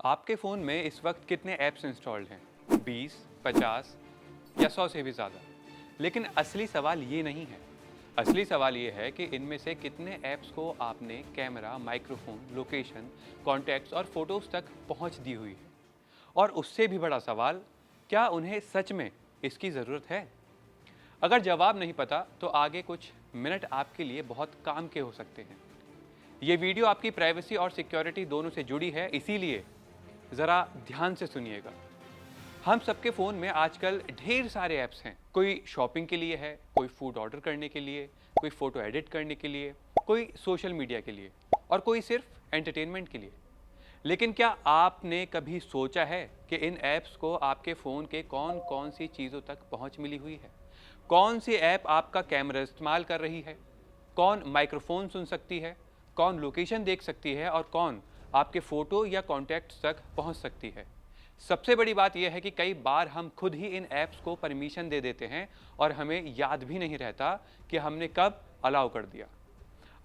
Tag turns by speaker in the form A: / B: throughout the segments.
A: आपके फ़ोन में इस वक्त कितने ऐप्स इंस्टॉल्ड हैं? 20, 50 या 100 से भी ज़्यादा। लेकिन असली सवाल ये नहीं है। असली सवाल ये है कि इनमें से कितने ऐप्स को आपने कैमरा, माइक्रोफोन, लोकेशन, कॉन्टैक्ट्स और फ़ोटोज़ तक पहुंच दी हुई है। और उससे भी बड़ा सवाल, क्या उन्हें सच में इसकी ज़रूरत है? अगर जवाब नहीं पता तो आगे कुछ मिनट आपके लिए बहुत काम के हो सकते हैं। ये वीडियो आपकी प्राइवेसी और सिक्योरिटी दोनों से जुड़ी है, इसीलिए ज़रा ध्यान से सुनिएगा। हम सबके फ़ोन में आजकल ढेर सारे ऐप्स हैं। कोई शॉपिंग के लिए है, कोई फूड ऑर्डर करने के लिए, कोई फ़ोटो एडिट करने के लिए, कोई सोशल मीडिया के लिए और कोई सिर्फ एंटरटेनमेंट के लिए। लेकिन क्या आपने कभी सोचा है कि इन ऐप्स को आपके फ़ोन के कौन कौन सी चीज़ों तक पहुंच मिली हुई है? कौन सी ऐप आपका कैमरा इस्तेमाल कर रही है? कौन माइक्रोफोन सुन सकती है? कौन लोकेशन देख सकती है? और कौन आपके फ़ोटो या कॉन्टैक्ट्स तक पहुंच सकती है? सबसे बड़ी बात यह है कि कई बार हम खुद ही इन ऐप्स को परमिशन दे देते हैं और हमें याद भी नहीं रहता कि हमने कब अलाउ कर दिया।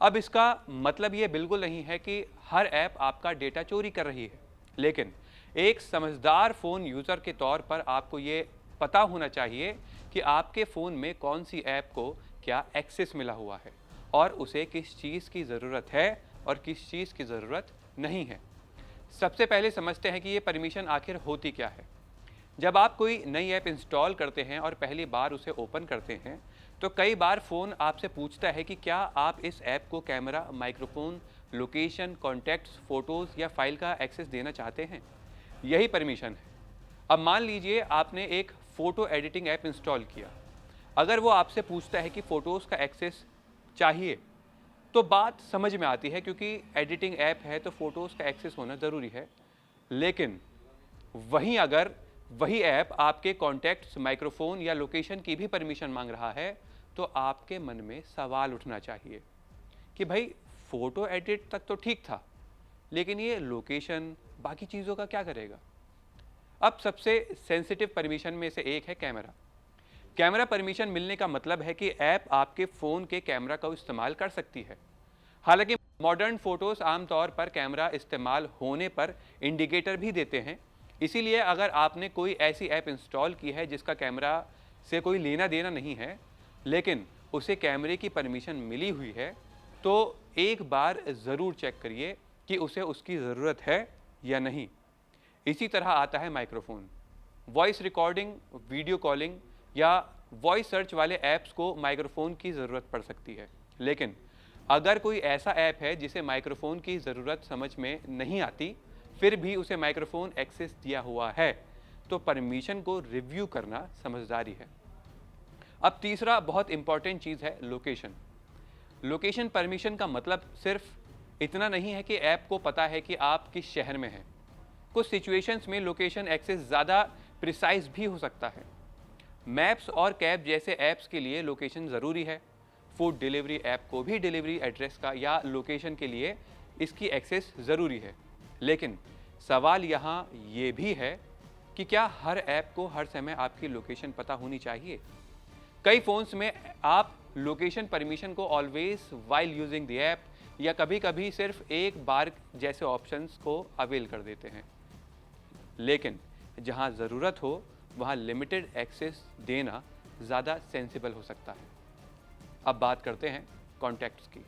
A: अब इसका मतलब ये बिल्कुल नहीं है कि हर ऐप आपका डेटा चोरी कर रही है, लेकिन एक समझदार फ़ोन यूज़र के तौर पर आपको ये पता होना चाहिए कि आपके फ़ोन में कौन सी ऐप को क्या एक्सेस मिला हुआ है और उसे किस चीज़ की ज़रूरत है और किस चीज़ की ज़रूरत नहीं है। सबसे पहले समझते हैं कि ये परमिशन आखिर होती क्या है। जब आप कोई नई ऐप इंस्टॉल करते हैं और पहली बार उसे ओपन करते हैं, तो कई बार फ़ोन आपसे पूछता है कि क्या आप इस ऐप को camera, microphone, location, contacts, photos या फाइल का एक्सेस देना चाहते हैं। यही परमिशन है। अब मान लीजिए आपने एक फ़ोटो एडिटिंग ऐप इंस्टॉल किया। अगर वो आपसे पूछता है कि फ़ोटोज़ का एक्सेस चाहिए, तो बात समझ में आती है, क्योंकि एडिटिंग ऐप है तो फ़ोटोज़ का एक्सेस होना ज़रूरी है। लेकिन वहीं अगर वही ऐप आपके कॉन्टैक्ट्स, माइक्रोफोन या लोकेशन की भी परमिशन मांग रहा है, तो आपके मन में सवाल उठना चाहिए कि भाई, फ़ोटो एडिट तक तो ठीक था, लेकिन ये लोकेशन, बाकी चीज़ों का क्या करेगा? अब सबसे सेंसिटिव परमिशन में से एक है कैमरा। कैमरा परमिशन मिलने का मतलब है कि ऐप आपके फ़ोन के कैमरा का इस्तेमाल कर सकती है। हालांकि मॉडर्न फ़ोटोज़ आमतौर पर कैमरा इस्तेमाल होने पर इंडिकेटर भी देते हैं। इसीलिए अगर आपने कोई ऐसी ऐप इंस्टॉल की है जिसका कैमरा से कोई लेना देना नहीं है, लेकिन उसे कैमरे की परमिशन मिली हुई है, तो एक बार ज़रूर चेक करिए कि उसे उसकी ज़रूरत है या नहीं। इसी तरह आता है microphone. Voice recording, video calling या वॉइस सर्च वाले ऐप्स को माइक्रोफोन की ज़रूरत पड़ सकती है। लेकिन अगर कोई ऐसा ऐप है जिसे माइक्रोफोन की ज़रूरत समझ में नहीं आती, फिर भी उसे माइक्रोफोन एक्सेस दिया हुआ है, तो परमिशन को रिव्यू करना समझदारी है। अब तीसरा बहुत इंपॉर्टेंट चीज़ है लोकेशन। लोकेशन परमिशन का मतलब सिर्फ इतना नहीं है कि ऐप को पता है कि आप किस शहर में हैं। कुछ सिचुएशंस में लोकेशन एक्सेस ज़्यादा प्रिसाइज भी हो सकता है। मैप्स और कैब जैसे ऐप्स के लिए लोकेशन ज़रूरी है। फूड डिलीवरी ऐप को भी डिलीवरी एड्रेस का या लोकेशन के लिए इसकी एक्सेस ज़रूरी है। लेकिन सवाल यहाँ ये भी है कि क्या हर ऐप को हर समय आपकी लोकेशन पता होनी चाहिए? कई फ़ोन्स में आप लोकेशन परमिशन को always while using the app या कभी कभी सिर्फ एक बार जैसे ऑप्शंस को अवेल कर देते हैं। लेकिन जहाँ ज़रूरत हो वहाँ लिमिटेड एक्सेस देना ज़्यादा सेंसिबल हो सकता है। अब बात करते हैं कॉन्टैक्ट्स की।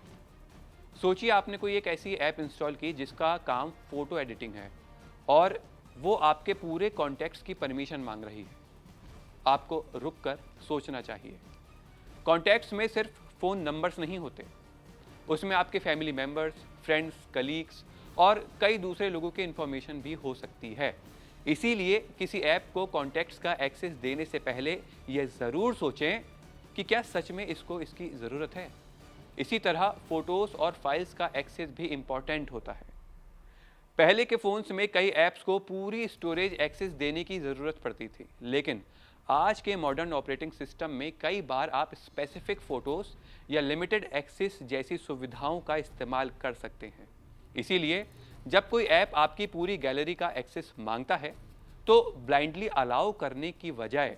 A: सोचिए आपने कोई एक ऐसी ऐप इंस्टॉल की जिसका काम फ़ोटो एडिटिंग है और वो आपके पूरे कॉन्टैक्ट्स की परमिशन मांग रही है। आपको रुक कर सोचना चाहिए। कॉन्टैक्ट्स में सिर्फ फ़ोन नंबर्स नहीं होते, उसमें आपके फैमिली मेम्बर्स, फ्रेंड्स, कलीग्स और कई दूसरे लोगों की इन्फॉर्मेशन भी हो सकती है। इसीलिए किसी ऐप को कॉन्टैक्ट्स का एक्सेस देने से पहले यह ज़रूर सोचें कि क्या सच में इसको इसकी ज़रूरत है। इसी तरह फ़ोटोज़ और फाइल्स का एक्सेस भी इम्पॉर्टेंट होता है। पहले के फ़ोन्स में कई ऐप्स को पूरी स्टोरेज एक्सेस देने की ज़रूरत पड़ती थी, लेकिन आज के मॉडर्न ऑपरेटिंग सिस्टम में कई बार आप स्पेसिफिक फ़ोटोज़ या लिमिटेड एक्सेस जैसी सुविधाओं का इस्तेमाल कर सकते हैं। इसीलिए जब कोई ऐप आपकी पूरी गैलरी का एक्सेस मांगता है, तो ब्लाइंडली अलाउ करने की बजाय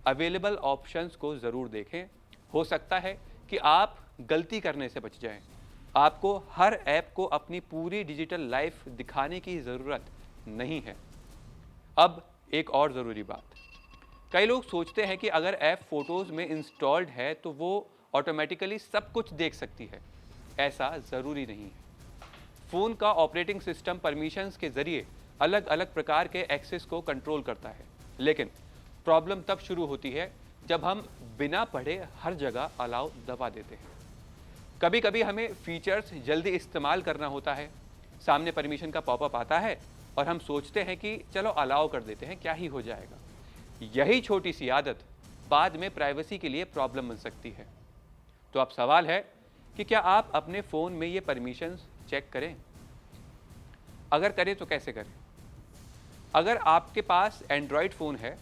A: अवेलेबल ऑप्शंस को ज़रूर देखें। हो सकता है कि आप गलती करने से बच जाएं। आपको हर ऐप को अपनी पूरी डिजिटल लाइफ दिखाने की ज़रूरत नहीं है। अब एक और ज़रूरी बात, कई लोग सोचते हैं कि अगर ऐप फ़ोटोज़ में इंस्टॉल्ड है तो वो ऑटोमेटिकली सब कुछ देख सकती है। ऐसा ज़रूरी नहीं है। फ़ोन का ऑपरेटिंग सिस्टम परमिशंस के ज़रिए अलग अलग प्रकार के एक्सेस को कंट्रोल करता है, लेकिन प्रॉब्लम तब शुरू होती है जब हम बिना पढ़े हर जगह अलाउ दबा देते हैं। कभी कभी हमें फीचर्स जल्दी इस्तेमाल करना होता है, सामने परमिशन का पॉपअप आता है और हम सोचते हैं कि चलो अलाउ कर देते हैं, क्या ही हो जाएगा। यही छोटी सी आदत बाद में प्राइवेसी के लिए प्रॉब्लम बन सकती है। तो अब सवाल है कि क्या आप अपने फ़ोन में ये परमिशंस चेक करें? अगर करें तो कैसे करें? अगर आपके पास एंड्रॉयड फ़ोन है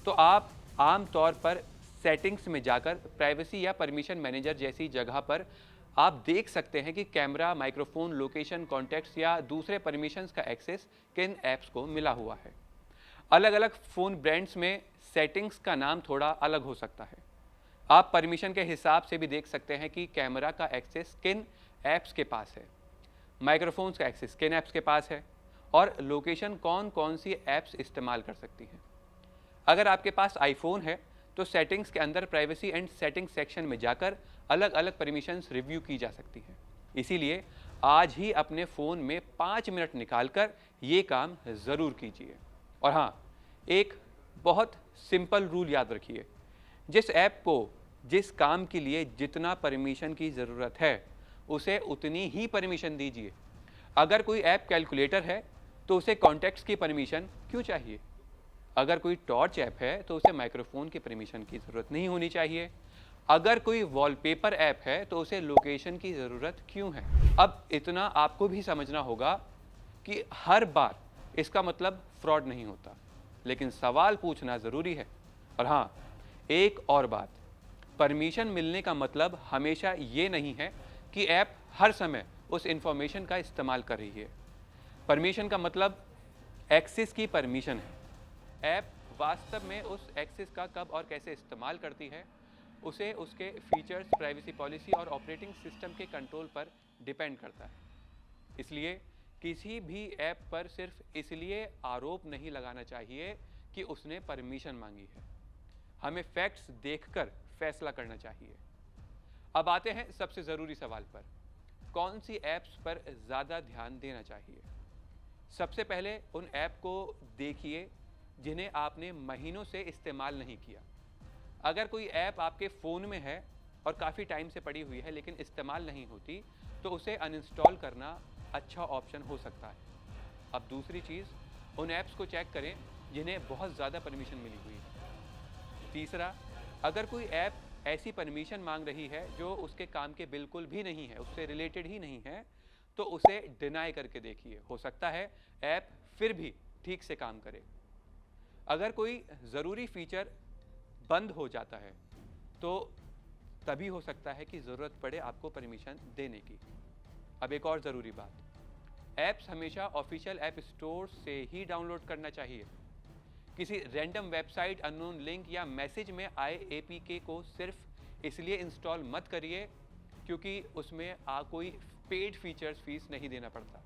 A: तो आप आम तौर पर सेटिंग्स में जाकर प्राइवेसी या परमिशन मैनेजर जैसी जगह पर आप देख सकते हैं कि कैमरा, माइक्रोफोन, लोकेशन, कॉन्टैक्ट्स या दूसरे परमिशंस का एक्सेस किन ऐप्स को मिला हुआ है। अलग अलग फ़ोन ब्रांड्स में सेटिंग्स का नाम थोड़ा अलग हो सकता है। आप परमिशन के हिसाब से भी देख सकते हैं कि कैमरा का एक्सेस किन ऐप्स के पास है, माइक्रोफोन्स का एक्सेस किन ऐप्स के पास है और लोकेशन कौन कौन सी ऐप्स इस्तेमाल कर सकती हैं। अगर आपके पास आईफोन है तो सेटिंग्स के अंदर प्राइवेसी एंड सेटिंग्स सेक्शन में जाकर अलग अलग परमिशंस रिव्यू की जा सकती हैं। इसीलिए आज ही अपने फ़ोन में 5 मिनट निकालकर ये काम ज़रूर कीजिए। और हाँ, एक बहुत सिंपल रूल याद रखिए, जिस ऐप को जिस काम के लिए जितना परमिशन की ज़रूरत है उसे उतनी ही परमिशन दीजिए। अगर कोई ऐप कैलकुलेटर है तो उसे कॉन्टैक्ट्स की परमिशन क्यों चाहिए? अगर कोई टॉर्च ऐप है तो उसे माइक्रोफोन की परमिशन की ज़रूरत नहीं होनी चाहिए। अगर कोई वॉलपेपर ऐप है तो उसे लोकेशन की ज़रूरत क्यों है? अब इतना आपको भी समझना होगा कि हर बार इसका मतलब फ्रॉड नहीं होता, लेकिन सवाल पूछना ज़रूरी है। और हाँ, एक और बात, परमिशन मिलने का मतलब हमेशा ये नहीं है कि ऐप हर समय उस इंफॉर्मेशन का इस्तेमाल कर रही है। परमिशन का मतलब एक्सेस की परमिशन है। ऐप वास्तव में उस एक्सेस का कब और कैसे इस्तेमाल करती है, उसे उसके फीचर्स, प्राइवेसी पॉलिसी और ऑपरेटिंग सिस्टम के कंट्रोल पर डिपेंड करता है। इसलिए किसी भी ऐप पर सिर्फ इसलिए आरोप नहीं लगाना चाहिए कि उसने परमिशन मांगी है। हमें फैक्ट्स देखकर फैसला करना चाहिए। अब आते हैं सबसे ज़रूरी सवाल पर, कौन सी ऐप्स पर ज़्यादा ध्यान देना चाहिए। सबसे पहले उन ऐप को देखिए जिन्हें आपने महीनों से इस्तेमाल नहीं किया। अगर कोई ऐप आपके फ़ोन में है और काफ़ी टाइम से पड़ी हुई है लेकिन इस्तेमाल नहीं होती, तो उसे अनइंस्टॉल करना अच्छा ऑप्शन हो सकता है। अब दूसरी चीज़, उन ऐप्स को चेक करें जिन्हें बहुत ज़्यादा परमिशन मिली हुई है। तीसरा, अगर कोई ऐप ऐसी परमिशन मांग रही है जो उसके काम के बिल्कुल भी नहीं है, उससे रिलेटेड ही नहीं है, तो उसे डिनाई करके देखिए। हो सकता है ऐप फिर भी ठीक से काम करे। अगर कोई ज़रूरी फीचर बंद हो जाता है तो तभी हो सकता है कि ज़रूरत पड़े आपको परमिशन देने की। अब एक और ज़रूरी बात, ऐप्स हमेशा ऑफिशियल ऐप स्टोर से ही डाउनलोड करना चाहिए। किसी रैंडम वेबसाइट, अननोन लिंक या मैसेज में आए एपीके को सिर्फ इसलिए इंस्टॉल मत करिए क्योंकि उसमें कोई पेड फीचर्स फीस नहीं देना पड़ता।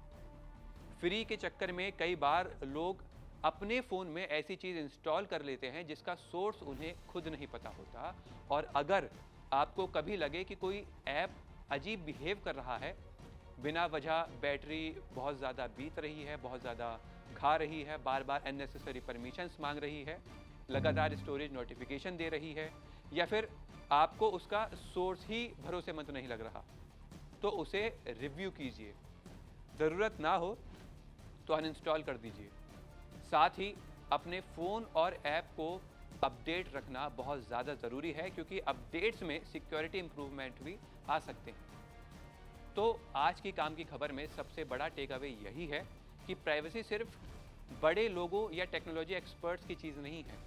A: फ्री के चक्कर में कई बार लोग अपने फ़ोन में ऐसी चीज़ इंस्टॉल कर लेते हैं जिसका सोर्स उन्हें खुद नहीं पता होता। और अगर आपको कभी लगे कि कोई ऐप अजीब बिहेव कर रहा है, बिना वजह बैटरी बहुत ज़्यादा बीत रही है, बहुत ज़्यादा खा रही है, बार बार अननेसेसरी परमिशंस मांग रही है, लगातार स्टोरेज नोटिफिकेशन दे रही है, या फिर आपको उसका सोर्स ही भरोसेमंद नहीं लग रहा, तो उसे रिव्यू कीजिए। ज़रूरत ना हो तो अनइंस्टॉल कर दीजिए। साथ ही अपने फ़ोन और ऐप को अपडेट रखना बहुत ज़्यादा ज़रूरी है क्योंकि अपडेट्स में सिक्योरिटी इंप्रूवमेंट भी आ सकते हैं। तो आज की काम की खबर में सबसे बड़ा टेक अवे यही है कि प्राइवेसी सिर्फ बड़े लोगों या टेक्नोलॉजी एक्सपर्ट्स की चीज़ नहीं है।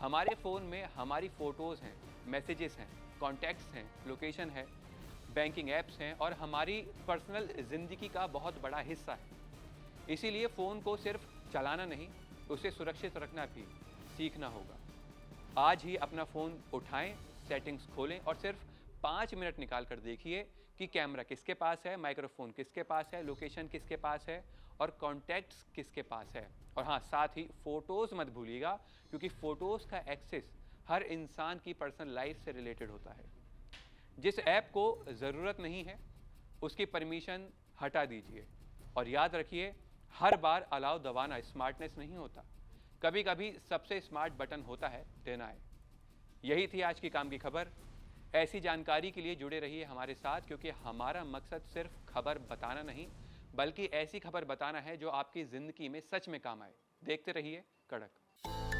A: हमारे फ़ोन में हमारी फ़ोटोज़ हैं, मैसेजेस हैं, कॉन्टैक्ट्स हैं, लोकेशन है, बैंकिंग ऐप्स हैं और हमारी पर्सनल ज़िंदगी का बहुत बड़ा हिस्सा है। इसीलिए फ़ोन को सिर्फ चलाना नहीं, उसे सुरक्षित रखना भी सीखना होगा। आज ही अपना फ़ोन उठाएं, सेटिंग्स खोलें और सिर्फ 5 मिनट निकाल कर देखिए कि कैमरा किसके पास है, माइक्रोफोन किसके पास है, लोकेशन किसके पास है और कॉन्टैक्ट्स किसके पास है। और हाँ, साथ ही फ़ोटोज़ मत भूलिएगा, क्योंकि फ़ोटोज़ का एक्सेस हर इंसान की पर्सनल लाइफ से रिलेटेड होता है। जिस ऐप को ज़रूरत नहीं है, उसकी परमिशन हटा दीजिए। और याद रखिए, हर बार अलाउ दबाना स्मार्टनेस नहीं होता। कभी कभी सबसे स्मार्ट बटन होता है डिनाय। यही थी आज की काम की खबर। ऐसी जानकारी के लिए जुड़े रहिए हमारे साथ, क्योंकि हमारा मकसद सिर्फ खबर बताना नहीं, बल्कि ऐसी खबर बताना है जो आपकी ज़िंदगी में सच में काम आए। देखते रहिए कड़क।